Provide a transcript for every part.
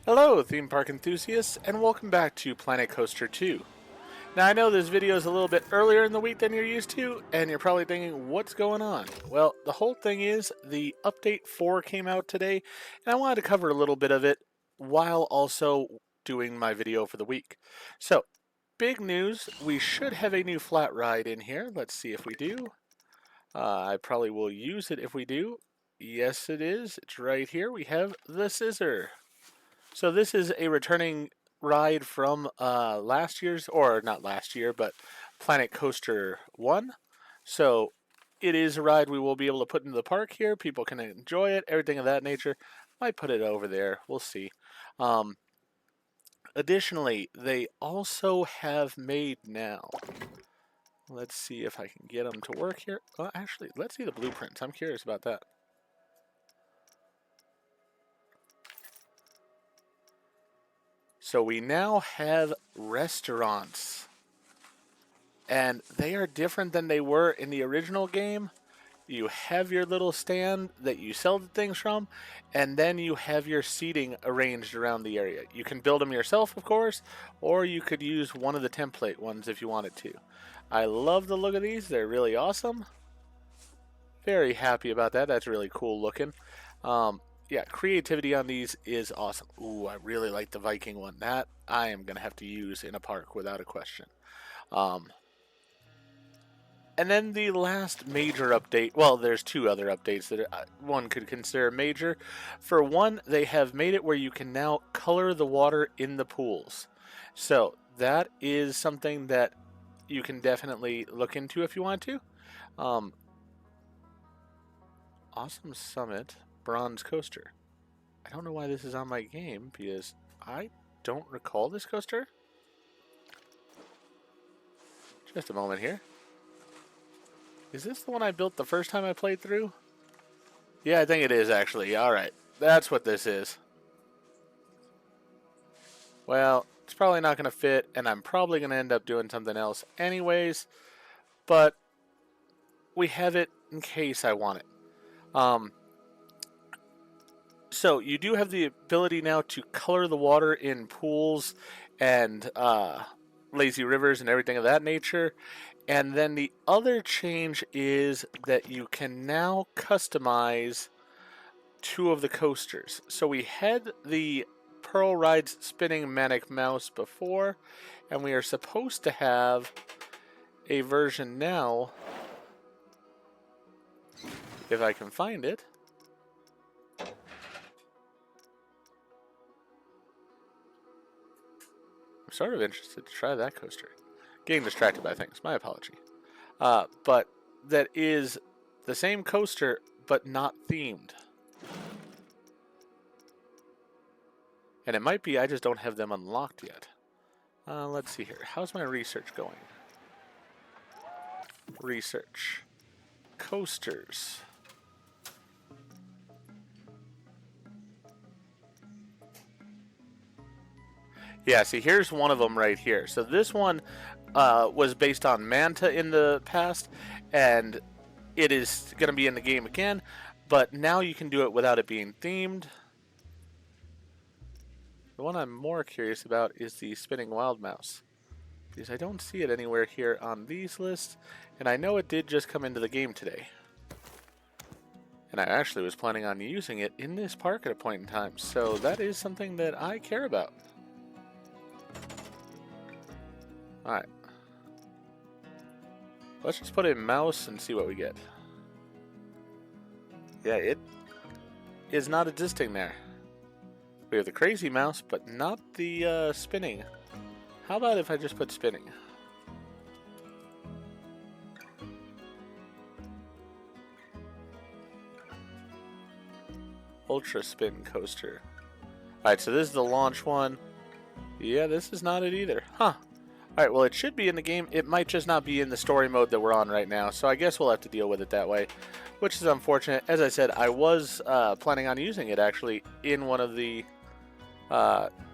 Hello, theme park enthusiasts, and welcome back to Planet Coaster 2. Now, I know this video is a little bit earlier in the week than you're used to, and you're probably thinking, what's going on? Well, the whole thing is the Update 4 came out today, and I wanted to cover a little bit of it while also doing my video for the week. So, big news, we should have a new flat ride in here. Let's see if we do. I probably will use it if we do. Yes, it is. It's right here. We have the Scissor. So this is a returning ride from last year's, or not last year, but Planet Coaster 1. So it is a ride we will be able to put into the park here. People can enjoy it, everything of that nature. Might put it over there. We'll see. Additionally, they also have made now. Let's see if I can get them to work here. Well, actually, let's see the blueprints. I'm curious about that. So we now have restaurants, and they are different than they were in the original game. You have your little stand that you sell the things from, and then you have your seating arranged around the area. You can build them yourself, of course, or you could use one of the template ones if you wanted to. I love the look of these. They're really awesome. Very happy about that. That's really cool looking. Yeah, creativity on these is awesome. Ooh, I really like the Viking one. That I am going to have to use in a park without a question. And then the last major update, well, there's two other updates that one could consider major. For one, they have made it where you can now color the water in the pools. So that is something that you can definitely look into if you want to. Awesome Summit. Bronze Coaster. I don't know why this is on my game because I don't recall this coaster. Just a moment here. Is this the one I built the first time I played through? Yeah, I think it is actually. Alright, that's what this is. Well, it's probably not going to fit, and I'm probably going to end up doing something else anyways, but we have it in case I want it. So you do have the ability now to color the water in pools and lazy rivers and everything of that nature. And then the other change is that you can now customize two of the coasters. So we had the Pearl Rides Spinning Manic Mouse before, and we are supposed to have a version now, if I can find it. I'm sort of interested to try that coaster. Getting distracted by things. My apology. But that is the same coaster, but not themed. And it might be I just don't have them unlocked yet. Let's see here. How's my research going? Research. Coasters. Yeah, see, here's one of them right here. So this one was based on Manta in the past, and it is going to be in the game again, but now you can do it without it being themed. The one I'm more curious about is the Spinning Wild Mouse, because I don't see it anywhere here on these lists, and I know it did just come into the game today. And I actually was planning on using it in this park at a point in time, so that is something that I care about. Alright. Let's just put in mouse and see what we get. Yeah, it is not existing there. We have the crazy mouse, but not the spinning. How about if I just put spinning? Ultra Spin Coaster. Alright, so this is the launch one. Yeah, this is not it either. Huh. Alright, well, it should be in the game. It might just not be in the story mode that we're on right now, so I guess we'll have to deal with it that way, which is unfortunate. As I said, I was planning on using it, actually, in one of the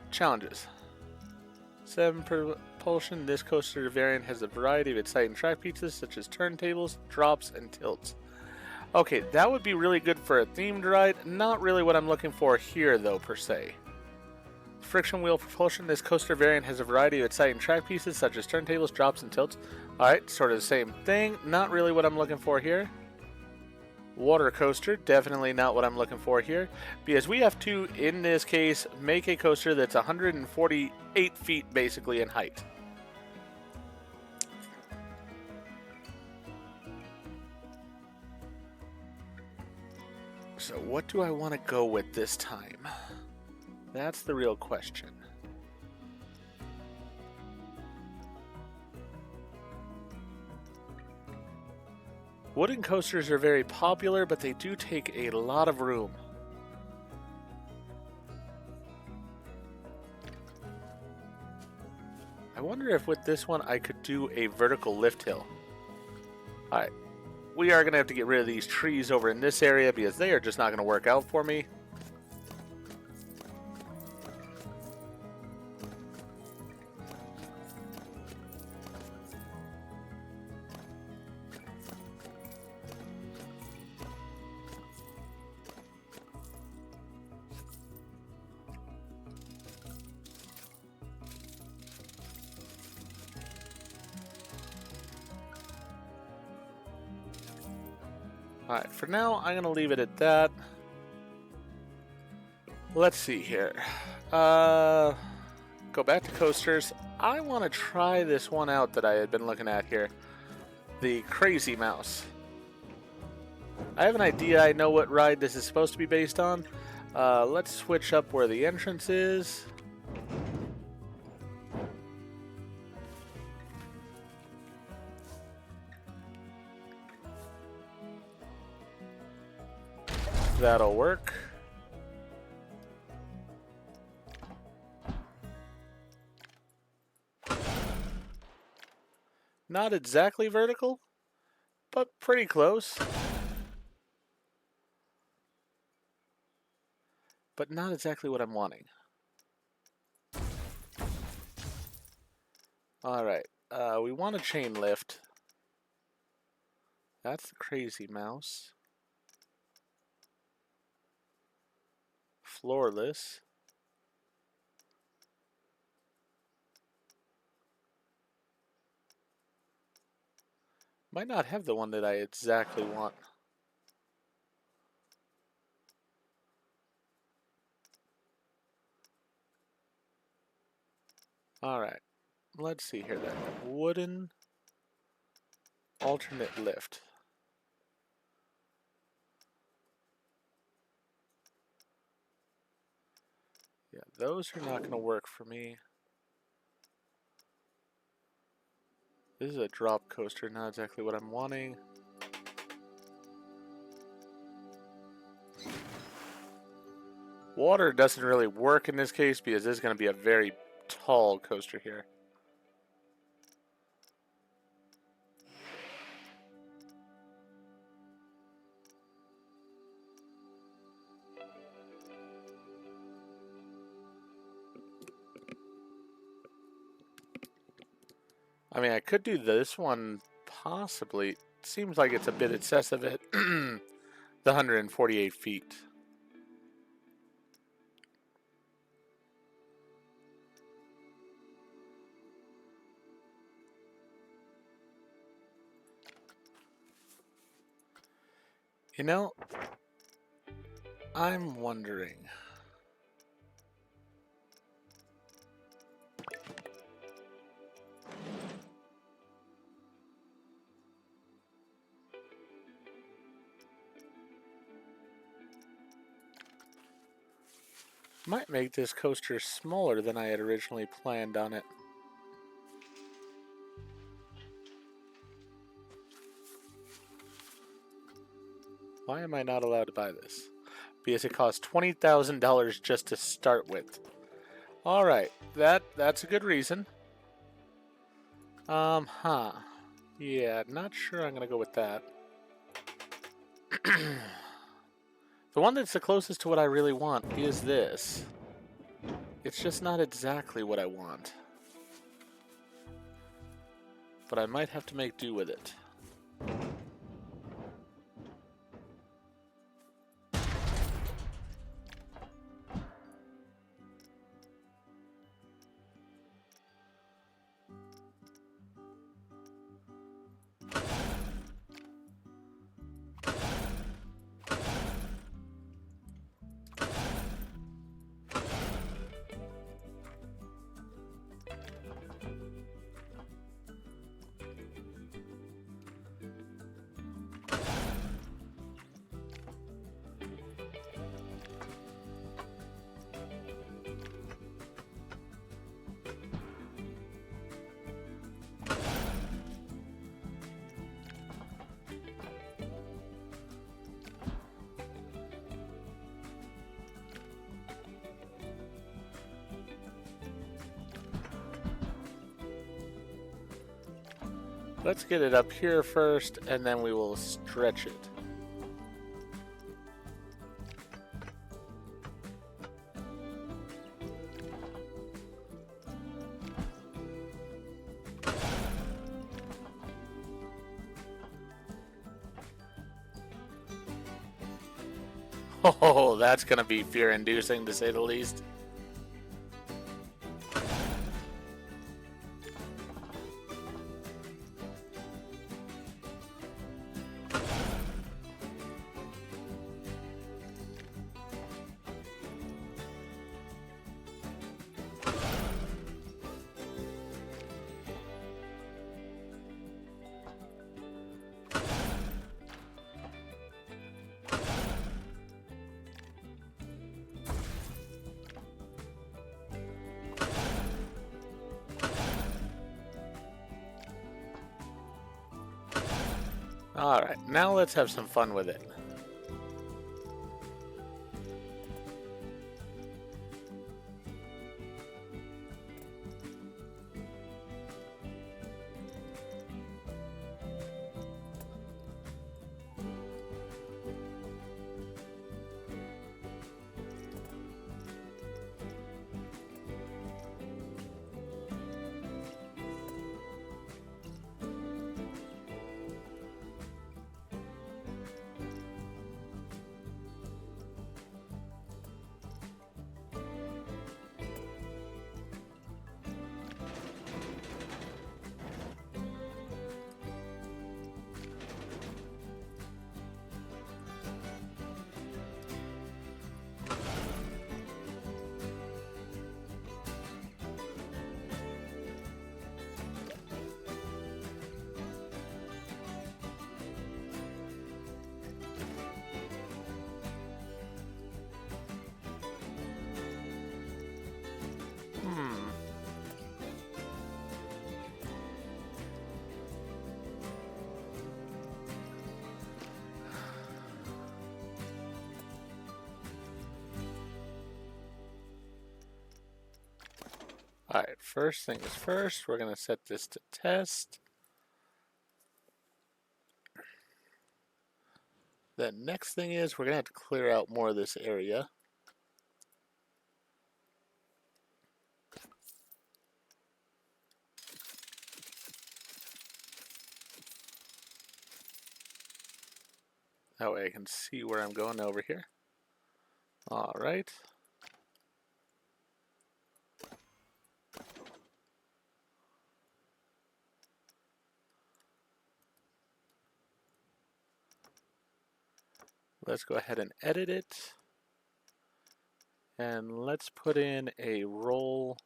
challenges. 7 propulsion. This coaster variant has a variety of exciting track pieces, such as turntables, drops, and tilts. Okay, that would be really good for a themed ride. Not really what I'm looking for here, though, per se. friction wheel propulsion. This coaster variant has a variety of exciting track pieces such as turntables, drops, and tilts. Alright, sort of the same thing. Not really what I'm looking for here. Water coaster, definitely not what I'm looking for here. Because we have to, in this case, make a coaster that's 148 feet basically in height. So what do I want to go with this time? That's the real question. Wooden coasters are very popular, but they do take a lot of room. I wonder if with this one I could do a vertical lift hill. Alright, we are going to have to get rid of these trees over in this area because they are just not going to work out for me. Alright, for now, I'm going to leave it at that. Let's see here. Go back to coasters. I want to try this one out that I had been looking at here. The Crazy Mouse. I have an idea. I know what ride this is supposed to be based on. Let's switch up where the entrance is. That'll work. Not exactly vertical, but pretty close. But not exactly what I'm wanting. Alright, we want a chain lift. That's the Crazy Mouse. Floorless. Might not have the one that I exactly want. Alright, let's see here then. Wooden alternate lift. Yeah, those are not going to work for me. This is a drop coaster, not exactly what I'm wanting. Water doesn't really work in this case because this is going to be a very tall coaster here. I mean, I could do this one, possibly. It seems like it's a bit excessive at the 148 feet. You know, I'm wondering. Might make this coaster smaller than I had originally planned on it. Why am I not allowed to buy this? Because it costs $20,000 just to start with. Alright, that's a good reason. Yeah, not sure I'm gonna go with that. The one that's the closest to what I really want is this. It's just not exactly what I want. But I might have to make do with it. Let's get it up here first, and then we will stretch it. Oh, that's gonna be fear-inducing to say the least. Alright, now let's have some fun with it. Alright, first thing is first, we're going to set this to test. The next thing is we're going to have to clear out more of this area. That way I can see where I'm going over here. Alright. Let's go ahead and edit it. And let's put in a roll.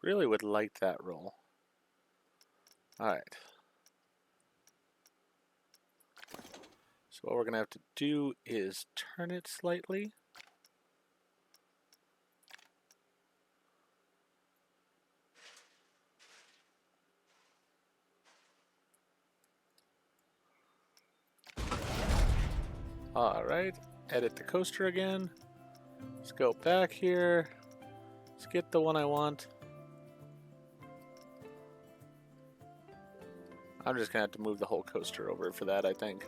Really would like that roll. Alright. So what we're going to have to do is turn it slightly. Alright, edit the coaster again. Let's go back here. Let's get the one I want. I'm just gonna have to move the whole coaster over for that, I think.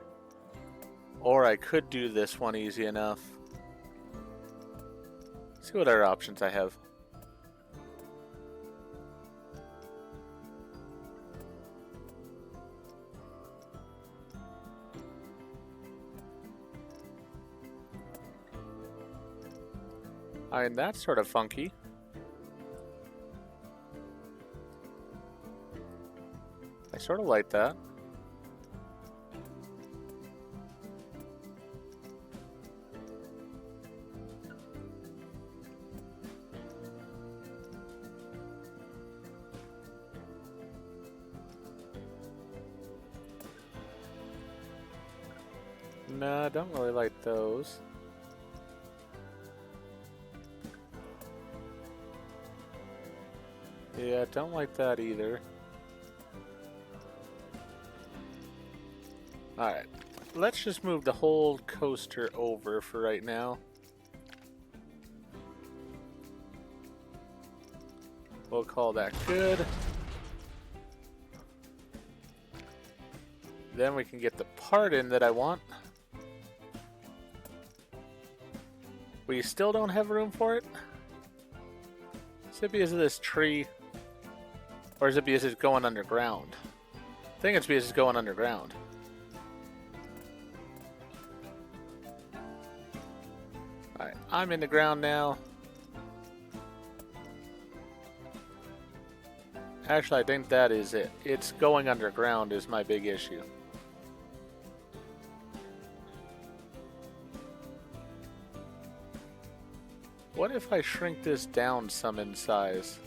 Or I could do this one easy enough. See what other options I have. I mean, that's sort of funky. I sort of like that. Nah, I don't really like those. Yeah, don't like that either. Alright, let's just move the whole coaster over for right now. We'll call that good. Then we can get the part in that I want. We still don't have room for it? Is it because of this tree? Or is it because it's going underground? I think it's because it's going underground. Alright, I'm in the ground now. Actually, I think that is it. It's going underground is my big issue. What if I shrink this down some in size?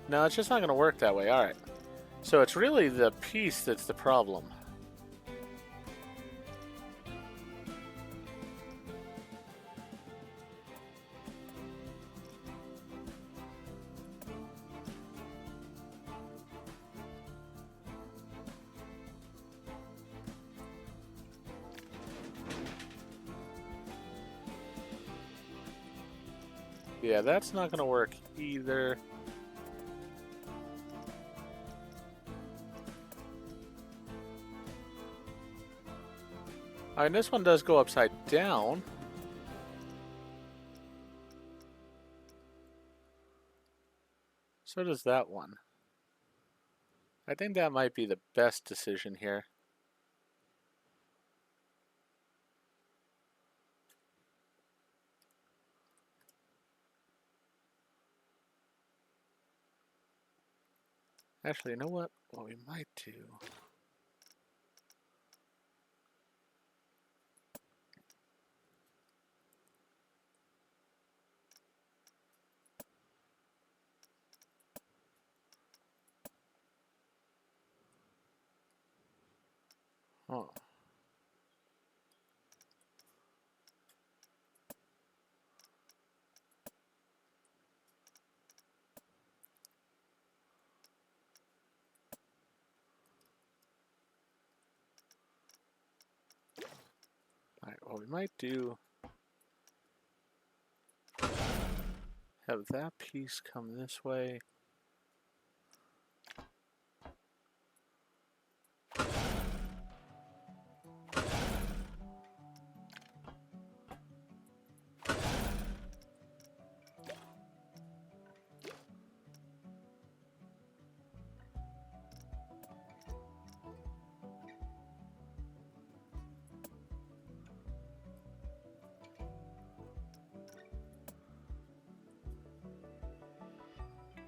No, it's just not going to work that way. Alright. So it's really the piece that's the problem. Yeah, that's not going to work either. Alright, this one does go upside down. So does that one. I think that might be the best decision here. Actually, you know what? What we might do... Oh. Alright, what we might do... have that piece come this way.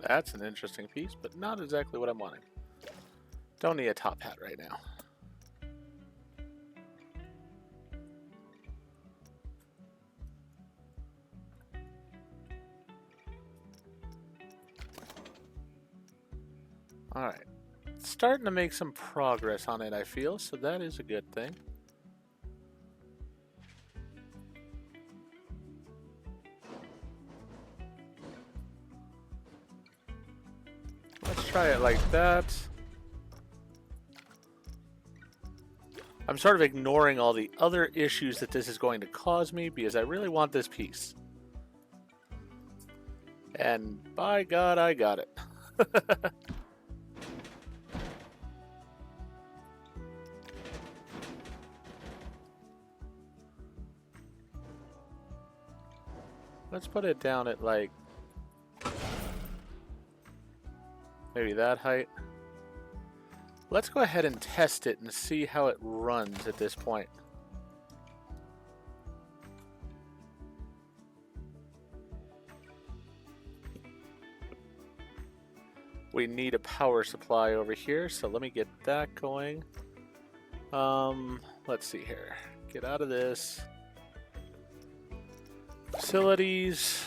That's an interesting piece, but not exactly what I'm wanting. Don't need a top hat right now. Alright. Starting to make some progress on it, I feel, so that is a good thing. Let's try it like that. I'm sort of ignoring all the other issues that this is going to cause me because I really want this piece. And by God, I got it. Let's put it down at like maybe that height. Let's go ahead and test it and see how it runs at this point. We need a power supply over here, so let me get that going. Let's see here. Get out of this. Facilities.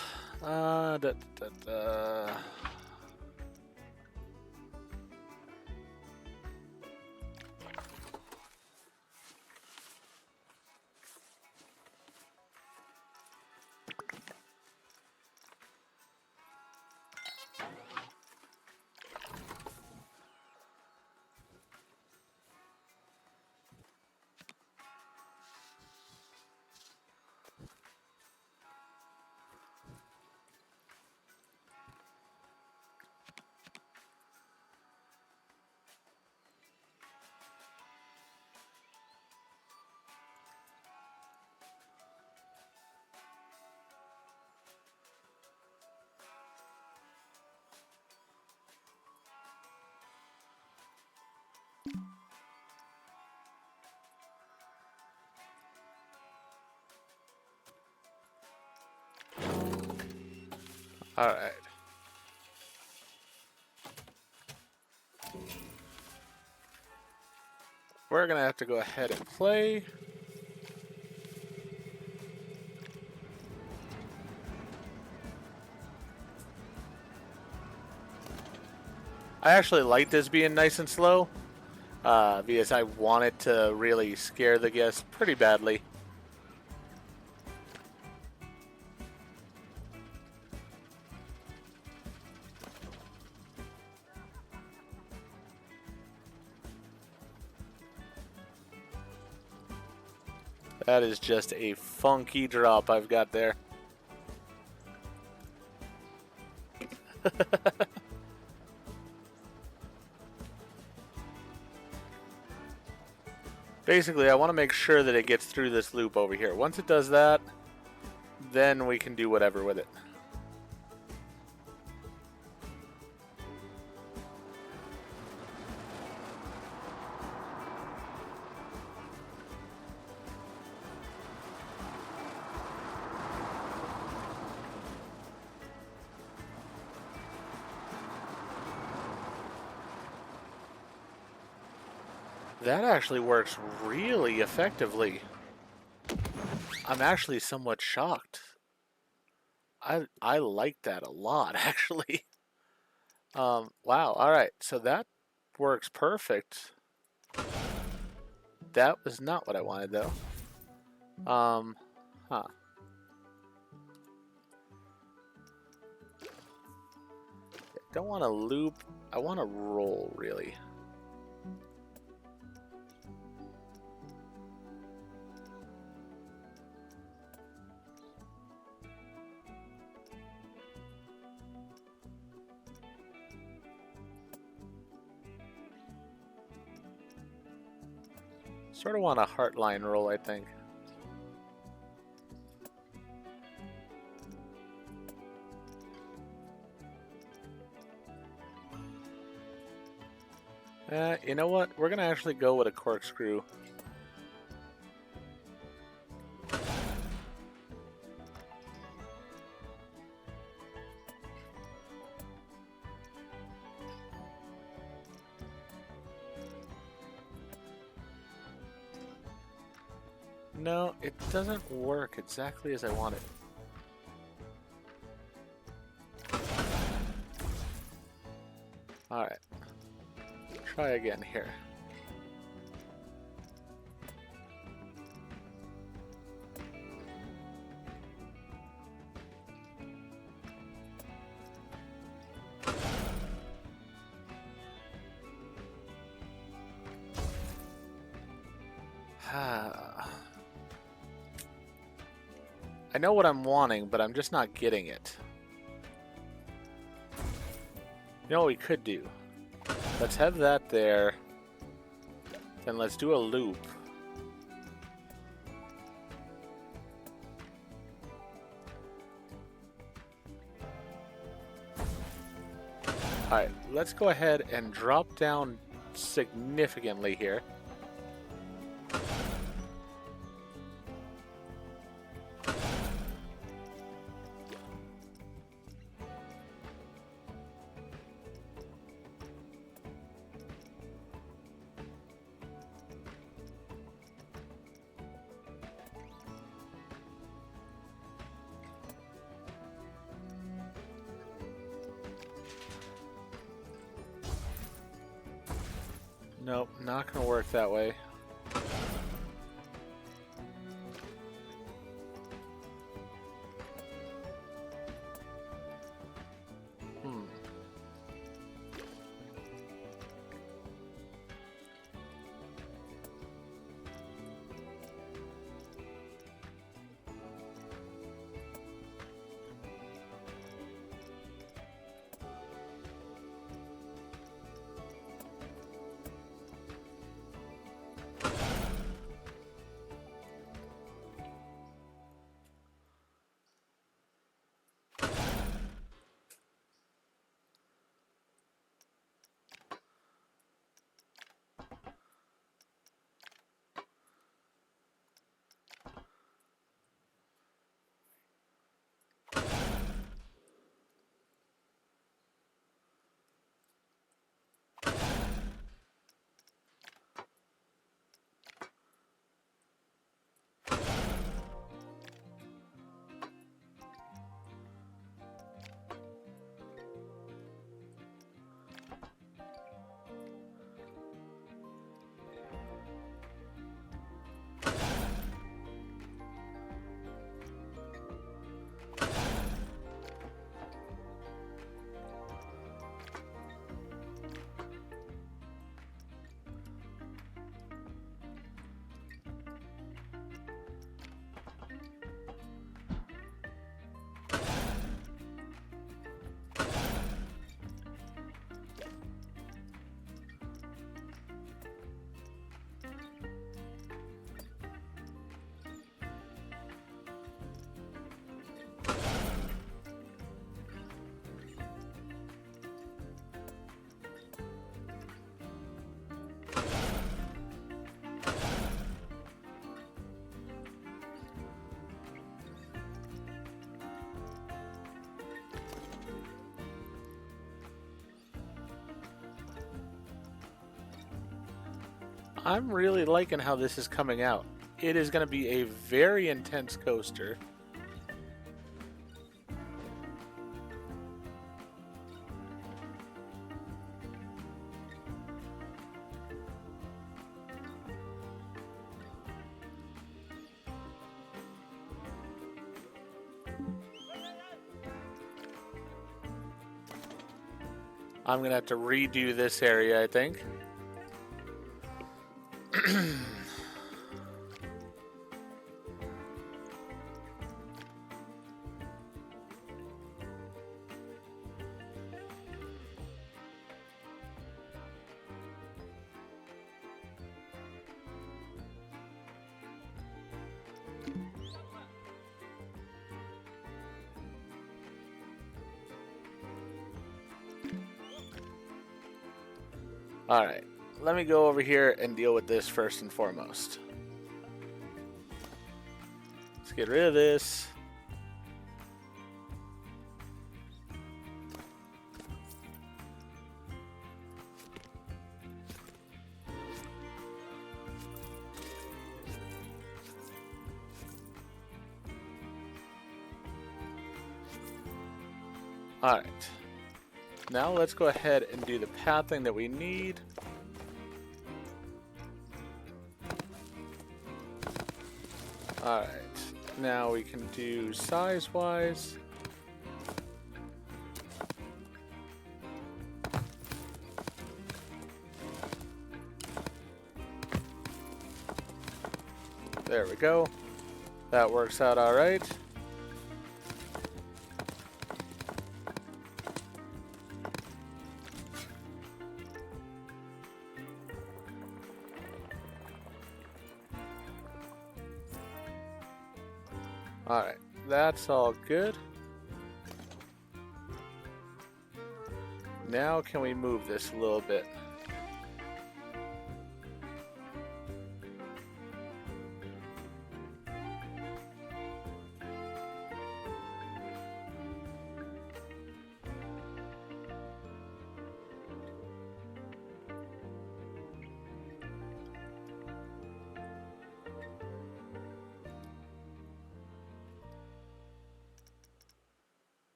Alright. We're gonna have to go ahead and play. I actually like this being nice and slow, because I want it to really scare the guests pretty badly. That is just a funky drop I've got there. Basically, I want to make sure that it gets through this loop over here. Once it does that, then we can do whatever with it. That actually works really effectively. I'm actually somewhat shocked. I like that a lot, actually. Wow, alright, so that works perfect. That was not what I wanted, though. Huh. Don't want to loop, I want to roll, really. Sort of want a heartline roll, I think. You know what? We're gonna actually go with a corkscrew. No, it doesn't work exactly as I want it. Alright. Try again here. I know what I'm wanting, but I'm just not getting it. You know what we could do? Let's have that there. Then let's do a loop. Alright, let's go ahead and drop down significantly here. Nope, not gonna work that way. I'm really liking how this is coming out. It is going to be a very intense coaster. I'm going to have to redo this area, I think. Alright, let me go over here and deal with this first and foremost. Let's get rid of this. Alright. Now let's go ahead and do the pathing that we need. Alright. Now we can do size-wise. There we go. That works out alright. Alright, that's all good. Now can we move this a little bit?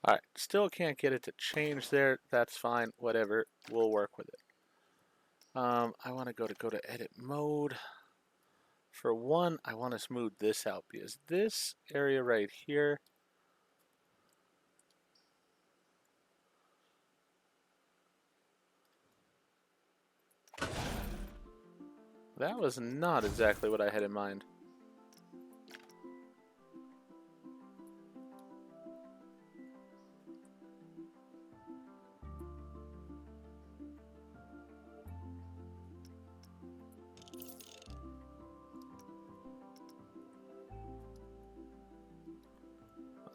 Alright, still can't get it to change there. That's fine, whatever. We'll work with it. I want to go to edit mode. For one, I want to smooth this out because this area right here, that was not exactly what I had in mind.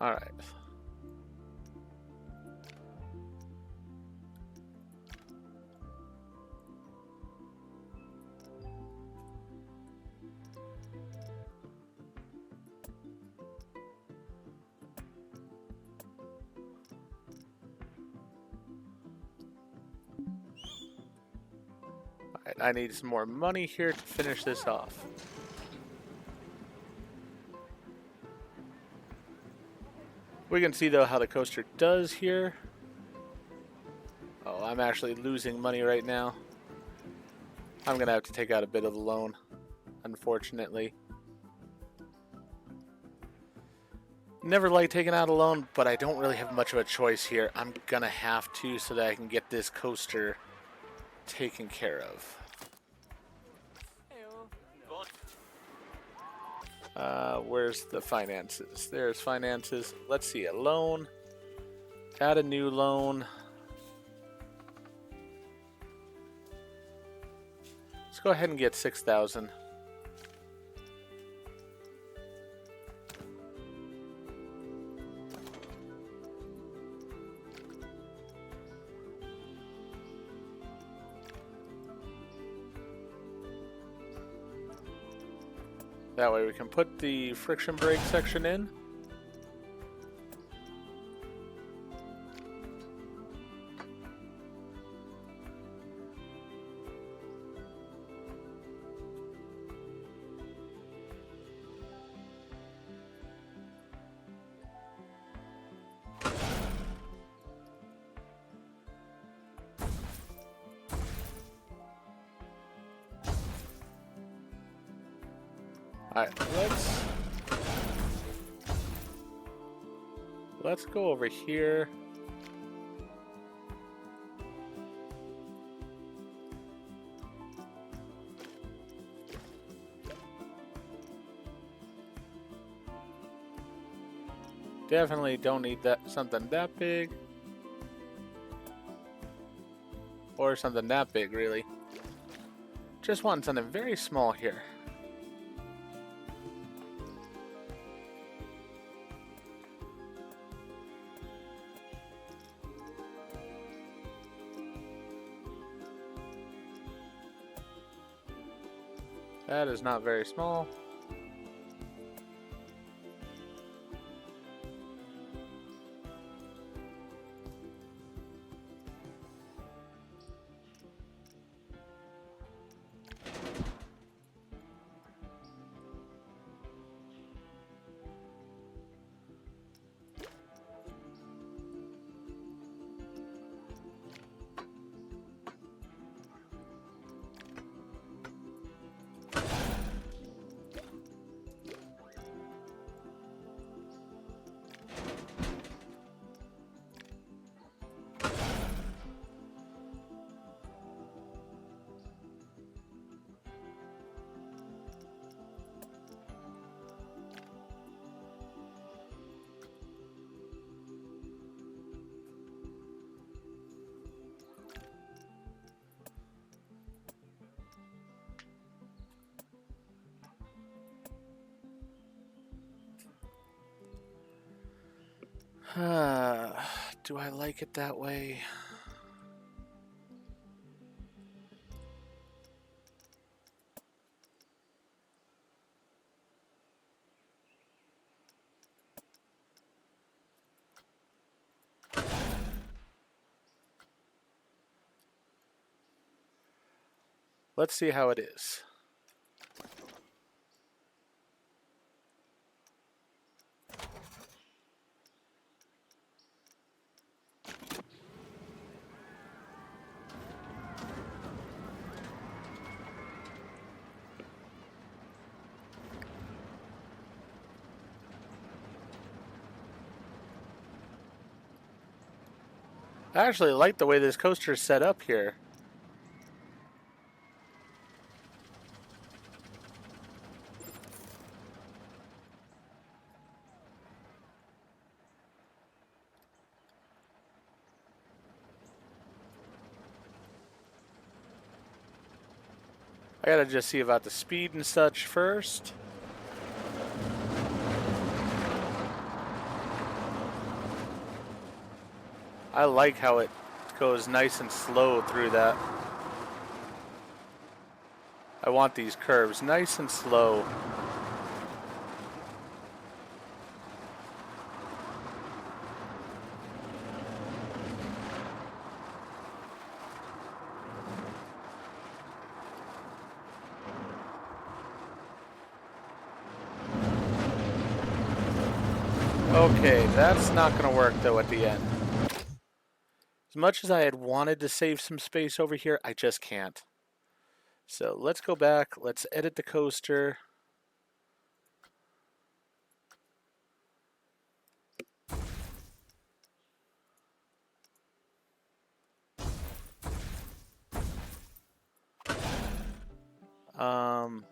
Alright. Alright, I need some more money here to finish this off. We can see though how the coaster does here. Oh, I'm actually losing money right now. I'm gonna have to take out a bit of the loan, unfortunately. Never like taking out a loan, but I don't really have much of a choice here. I'm gonna have to so that I can get this coaster taken care of. Where's the finances? There's finances. Let's see, a loan. Add a new loan. Let's go ahead and get 6,000. That way we can put the friction brake section in. Alright, let's go over here. Definitely don't need something that big. Or something that big, really. Just want something very small here. That is not very small. Do I like it that way? Let's see how it is. I actually like the way this coaster is set up here. I gotta just see about the speed and such first. I like how it goes nice and slow through that. I want these curves nice and slow. Okay, that's not going to work though at the end. As much as I had wanted to save some space over here, I just can't. So let's go back, let's edit the coaster. Um,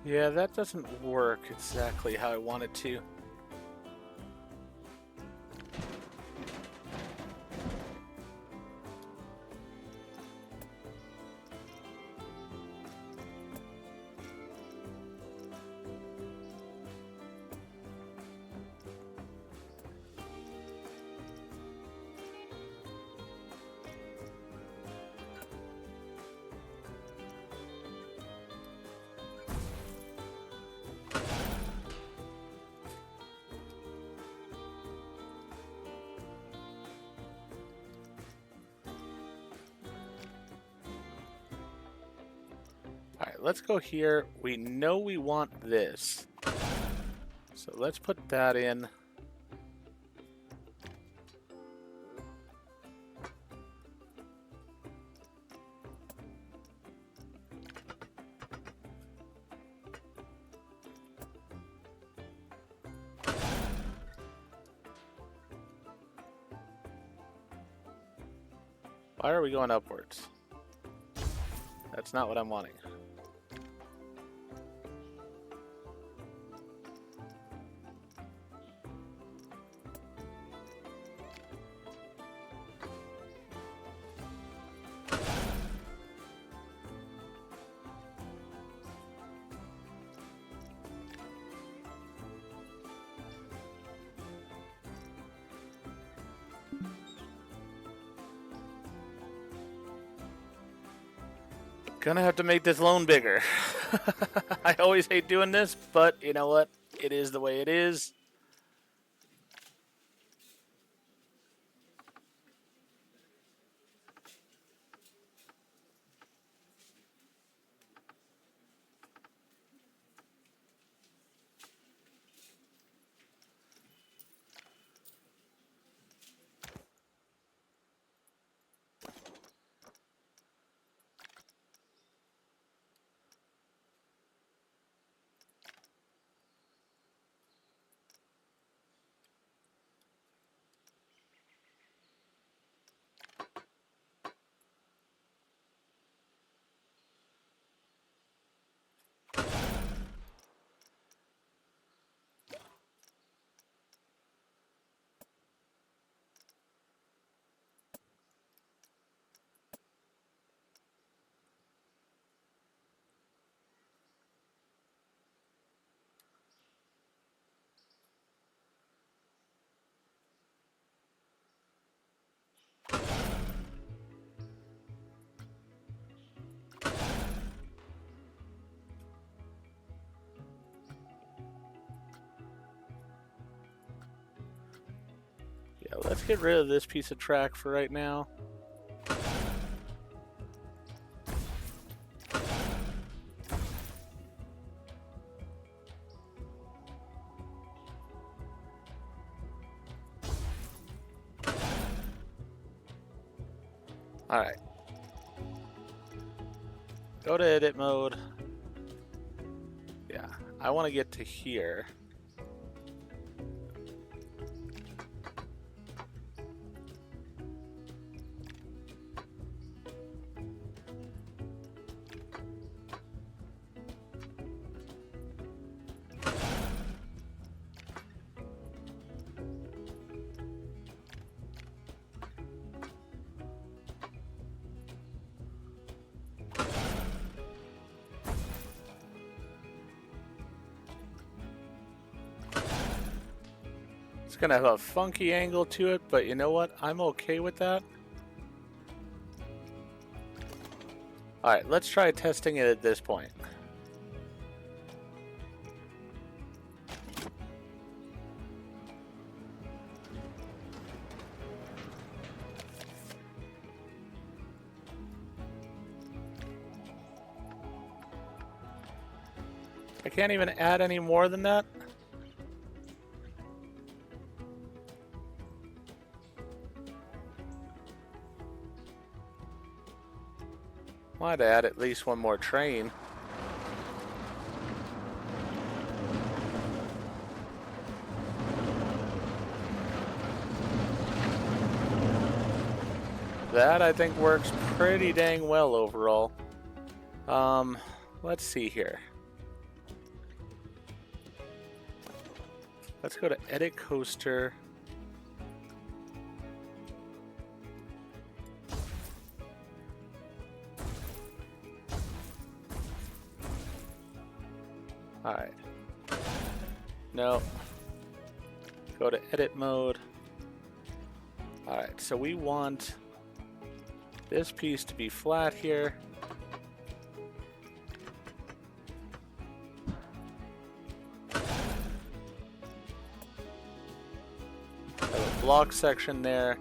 Yeah, that doesn't work exactly how I want it to. Alright, let's go here. We know we want this. So let's put that in. Why are we going upwards? That's not what I'm wanting. Gonna have to make this loan bigger. I always hate doing this, but you know what? It is the way it is. Yeah, let's get rid of this piece of track for right now. Alright. Go to edit mode. Yeah, I want to get to here. It's gonna have a funky angle to it, but you know what? I'm okay with that. Alright, let's try testing it at this point. I can't even add any more than that. Might add at least one more train. That I think works pretty dang well overall. Let's see here. Let's go to edit coaster. Alright. No. Go to edit mode. Alright, so we want this piece to be flat here. Have a block section there.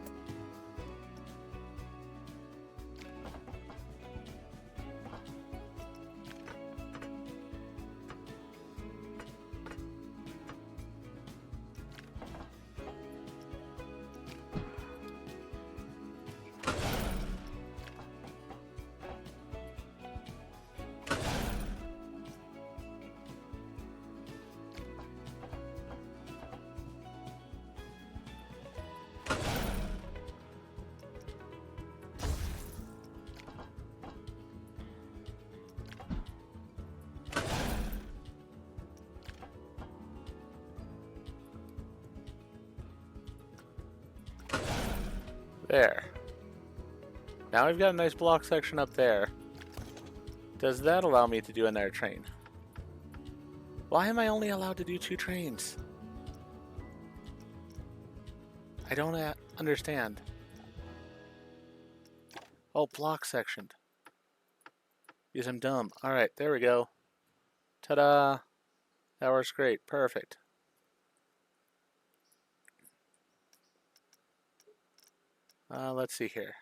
There. Now we've got a nice block section up there. Does that allow me to do another train? Why am I only allowed to do 2 trains? I don't understand. Oh, block section. Because I'm dumb. Alright, there we go. Ta-da! That works great. Perfect. Let's see here.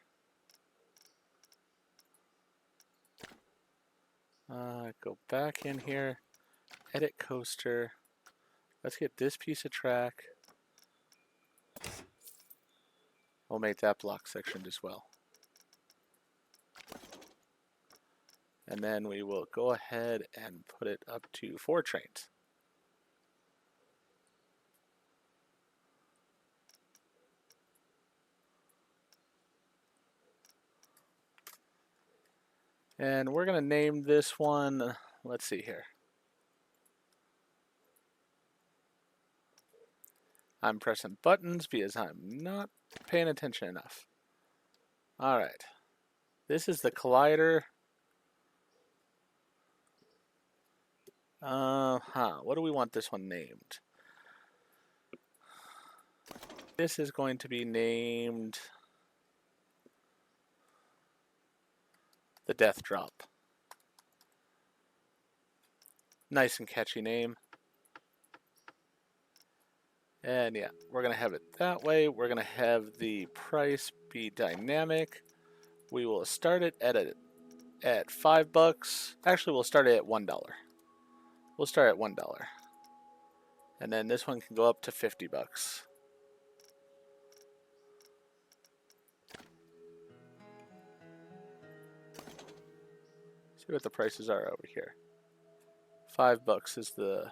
Go back in here. Edit coaster. Let's get this piece of track. We'll make that block section as well. And then we will go ahead and put it up to 4 trains. And we're going to name this one, let's see here. I'm pressing buttons because I'm not paying attention enough. Alright. This is the collider. What do we want this one named? This is going to be named the Death Drop. Nice and catchy name. And yeah, we're going to have it that way. We're going to have the price be dynamic. We will start it at $5. Actually, we'll start it at $1. We'll start at $1. And then this one can go up to $50. See what the prices are over here. $5 is the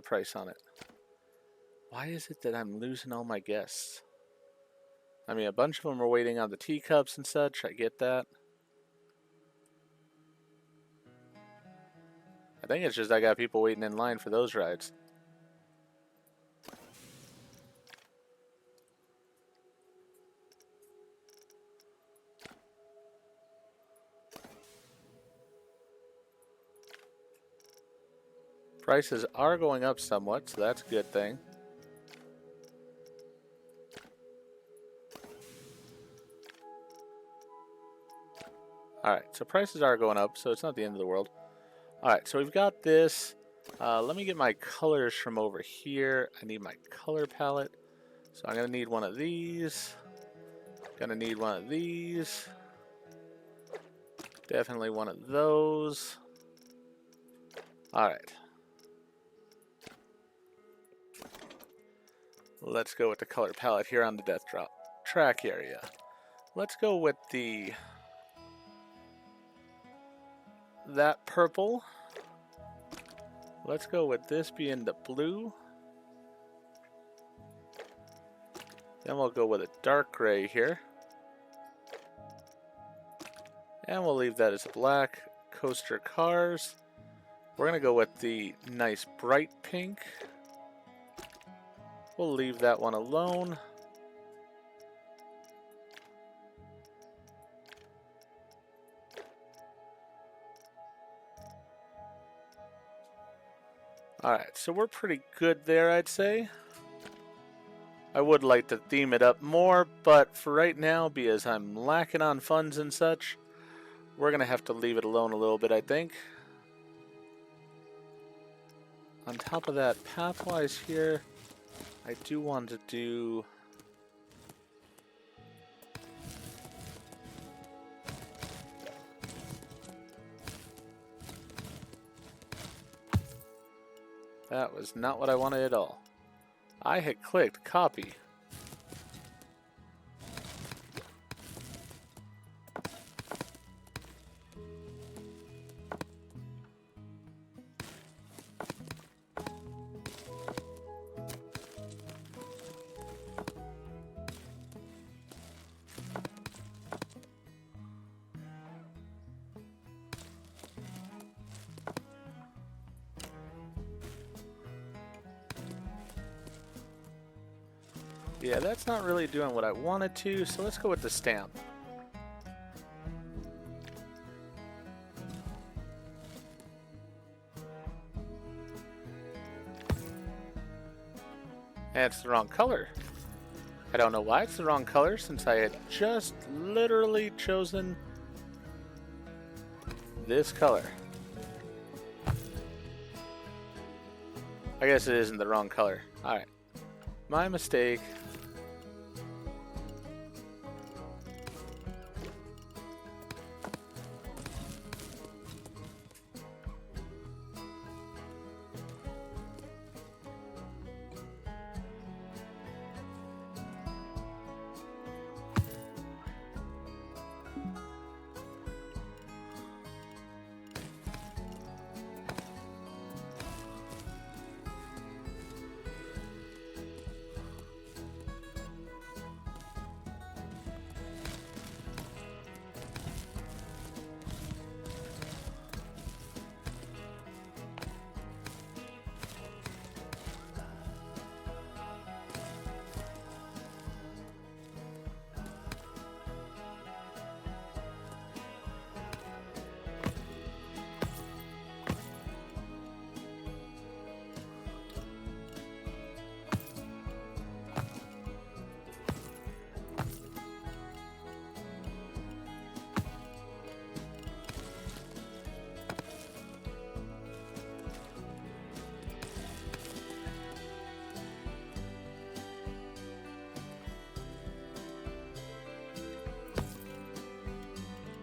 price on it. Why is it that I'm losing all my guests? I mean, a bunch of them are waiting on the teacups and such. I get that. I think it's just I got people waiting in line for those rides. Prices are going up somewhat, so that's a good thing. Alright, so prices are going up, so it's not the end of the world. Alright, so we've got this. Let me get my colors from over here. I need my color palette. So I'm going to need one of these. Going to need one of these. Definitely one of those. Alright. Let's go with the color palette here on the Death Drop track area. Let's go with that purple. Let's go with this being the blue. Then we'll go with a dark gray here. And we'll leave that as a black. Coaster cars. We're going to go with the nice bright pink. We'll leave that one alone. Alright, so we're pretty good there, I'd say. I would like to theme it up more, but for right now, because I'm lacking on funds and such, we're going to have to leave it alone a little bit, I think. On top of that, pathwise here, I do want to do... That was not what I wanted at all. I had clicked copy. Yeah, that's not really doing what I wanted to, so let's go with the stamp. And it's the wrong color. I don't know why it's the wrong color, since I had just literally chosen this color. I guess it isn't the wrong color. Alright. My mistake.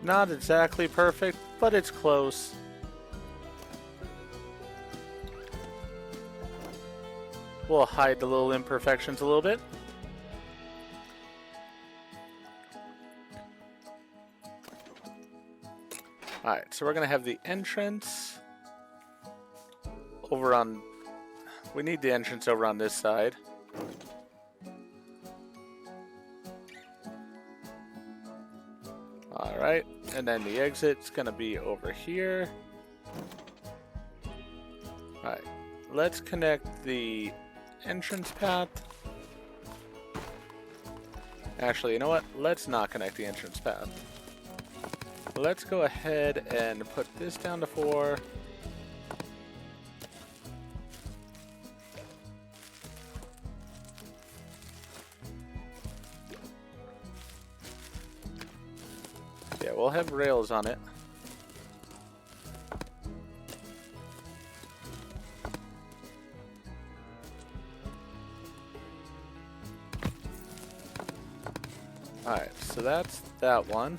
Not exactly perfect, but it's close. We'll hide the little imperfections a little bit. Alright, so we're going to have the entrance over on... We need the entrance over on this side. Alright, and then the exit's going to be over here. Alright, let's connect the entrance path. Actually, you know what? Let's not connect the entrance path. Let's go ahead and put this down to 4. Yeah, we'll have rails on it. Alright, so that's that one.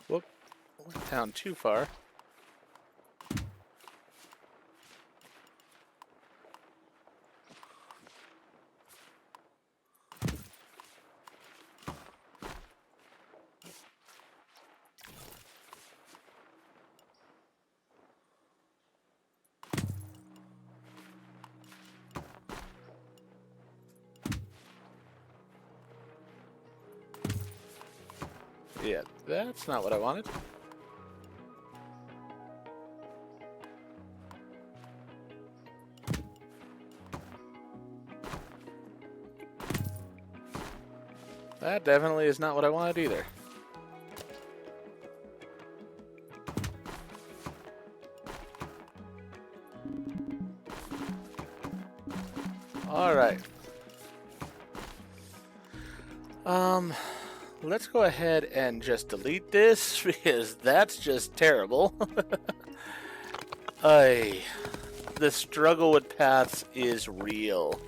Whoop, went down too far. Yeah, that's not what I wanted. That definitely is not what I wanted either. Alright. Let's go ahead and just delete this because that's just terrible. The struggle with paths is real.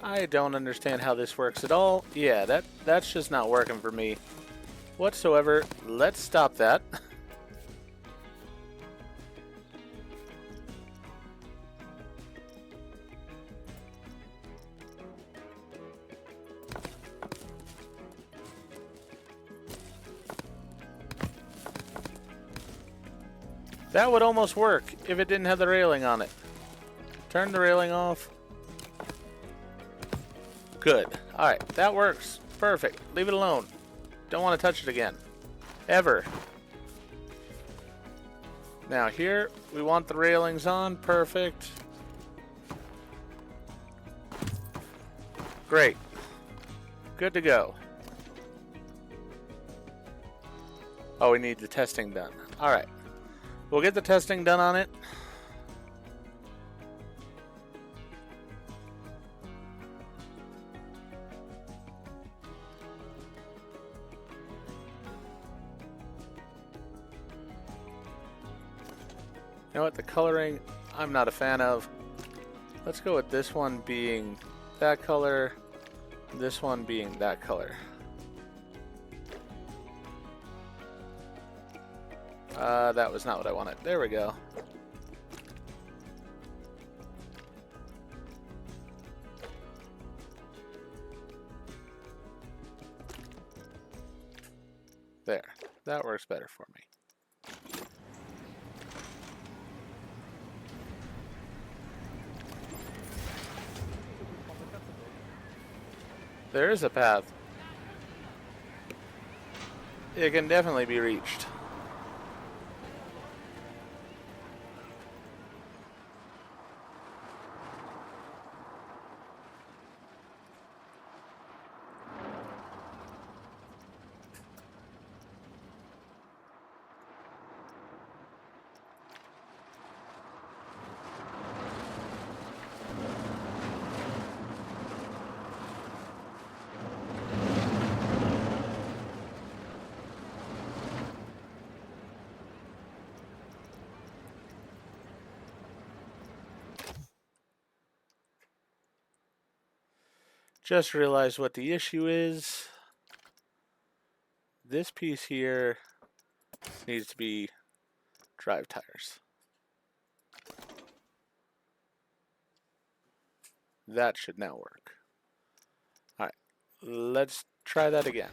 I don't understand how this works at all. Yeah, that's just not working for me whatsoever. Let's stop that. That would almost work if it didn't have the railing on it. Turn the railing off. Good. Alright, that works. Perfect. Leave it alone. Don't want to touch it again. Ever. Now here, we want the railings on. Perfect. Great. Good to go. Oh, we need the testing done. Alright. We'll get the testing done on it. You know what, the coloring, I'm not a fan of. Let's go with this one being that color, this one being that color. That was not what I wanted. There we go. There. That works better for me. There is a path. It can definitely be reached. Just realized what the issue is. This piece here needs to be drive tires. That should now work. Alright, let's try that again.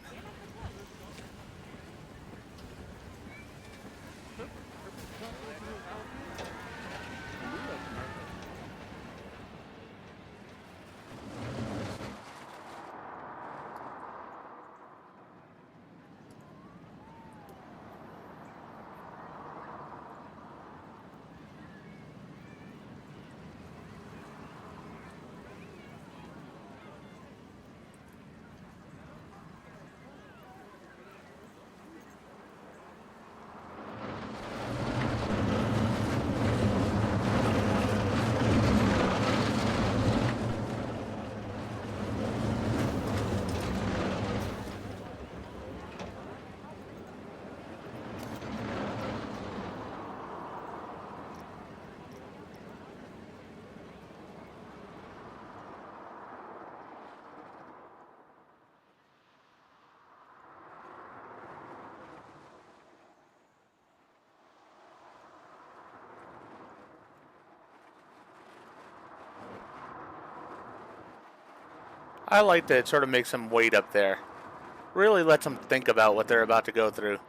I like that it sort of makes them wait up there. Really lets them think about what they're about to go through.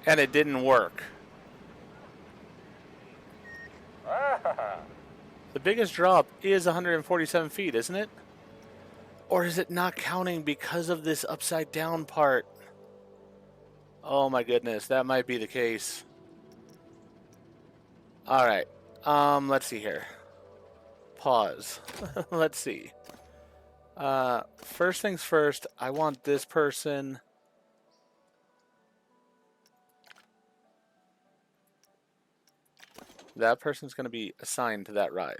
And it didn't work. The biggest drop is 147 feet, isn't it? Or is it not counting because of this upside down part? Oh my goodness, that might be the case. Alright, let's see here. Pause. Let's see. First things first, I want this person... That person's going to be assigned to that ride.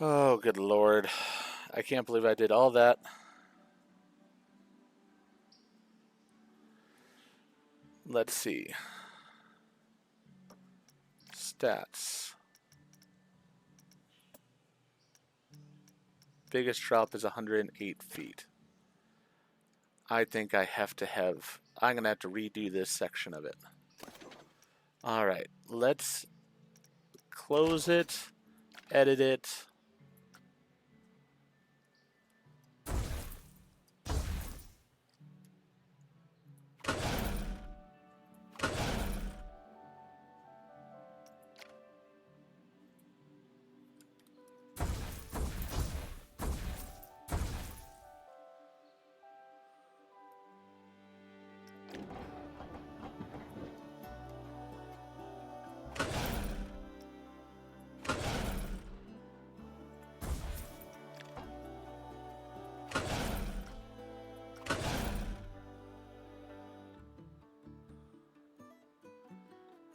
Oh, good lord. I can't believe I did all that. Let's see. Stats. Biggest drop is 108 feet. I think I have to have... I'm going to have to redo this section of it. Alright, let's close it, edit it.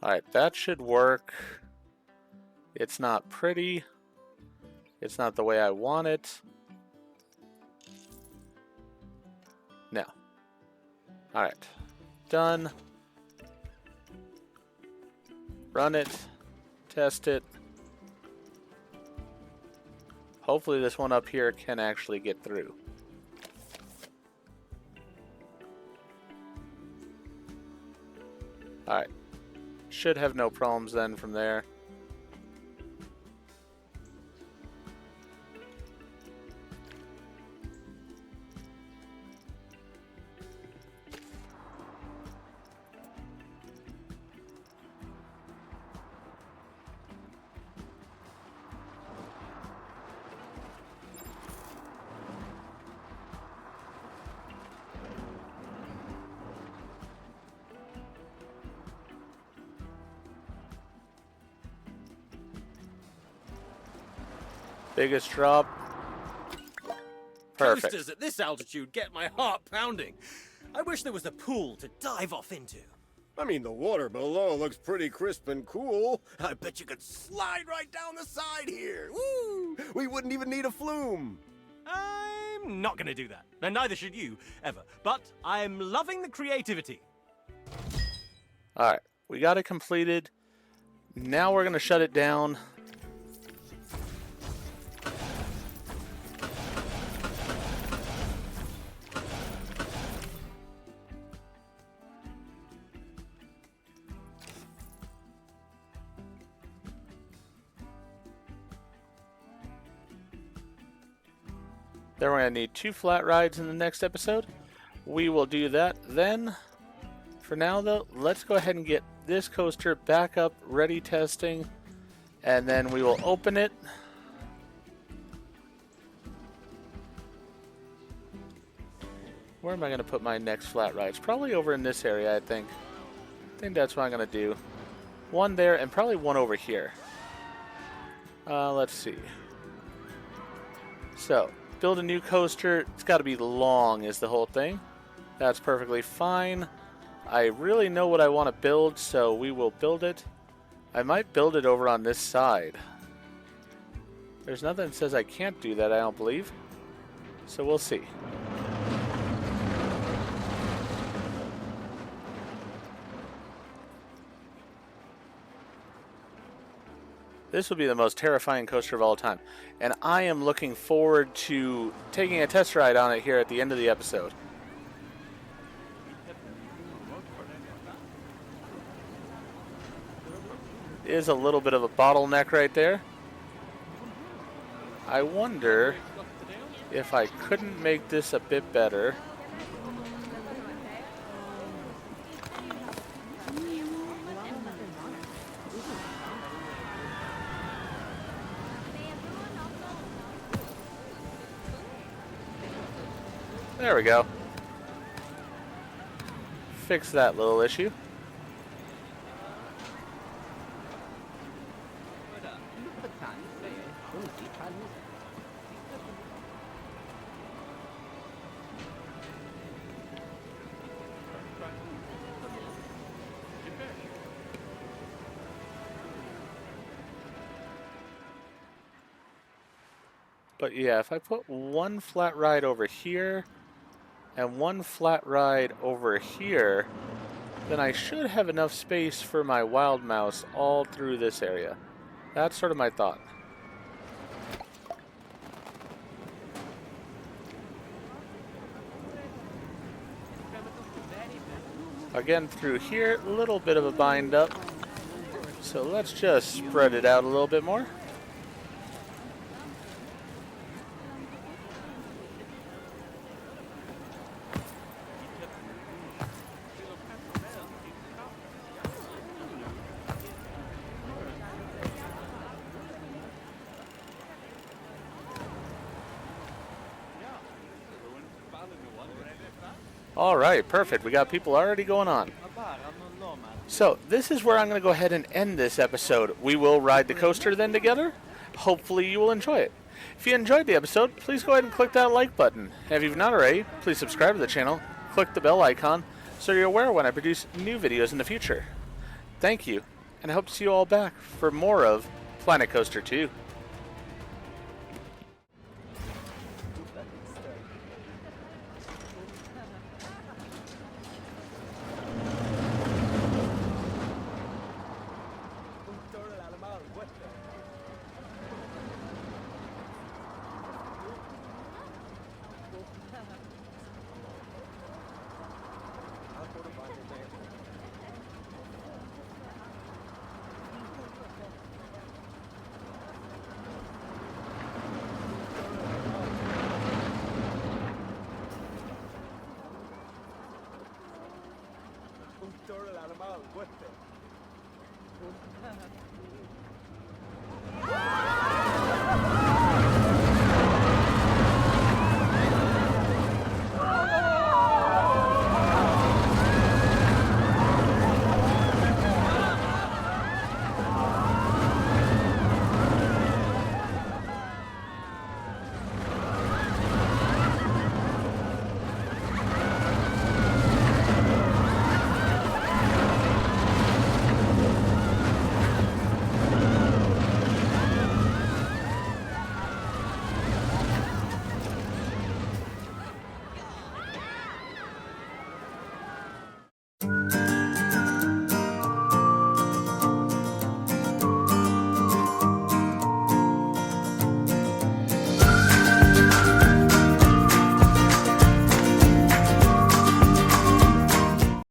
Alright, that should work. It's not pretty. It's not the way I want it. No. Alright. Done. Run it. Test it. Hopefully this one up here can actually get through. Alright. Should have no problems then from there. Biggest drop. Perfect. Coasters at this altitude get my heart pounding. I wish there was a pool to dive off into. I mean, the water below looks pretty crisp and cool. I bet you could slide right down the side here. Woo! We wouldn't even need a flume. I'm not gonna do that. And neither should you, ever. But I'm loving the creativity. Alright, we got it completed. Now we're gonna shut it down. Then we're going to need 2 flat rides in the next episode. We will do that then. For now, though, let's go ahead and get this coaster back up, ready testing, and then we will open it. Where am I going to put my next flat rides? Probably over in this area, I think. I think that's what I'm going to do. One there, and probably one over here. Let's see. So, build a new coaster. It's got to be long is the whole thing. That's perfectly fine. I really know what I want to build, so we will build it. I might build it over on this side. There's nothing that says I can't do that, I don't believe. So we'll see. This will be the most terrifying coaster of all time. And I am looking forward to taking a test ride on it here at the end of the episode. Is a little bit of a bottleneck right there. I wonder if I couldn't make this a bit better. There we go. Fix that little issue. But yeah, if I put one flat ride over here and one flat ride over here, then I should have enough space for my Wild Mouse all through this area. That's sort of my thought. Again, through here, a little bit of a bind up. So let's just spread it out a little bit more. All right, perfect. We got people already going on. So this is where I'm going to go ahead and end this episode. We will ride the coaster then together. Hopefully you will enjoy it. If you enjoyed the episode, please go ahead and click that like button. And if you've not already, please subscribe to the channel. Click the bell icon so you're aware when I produce new videos in the future. Thank you, and I hope to see you all back for more of Planet Coaster 2. Un toro al armado, fuerte.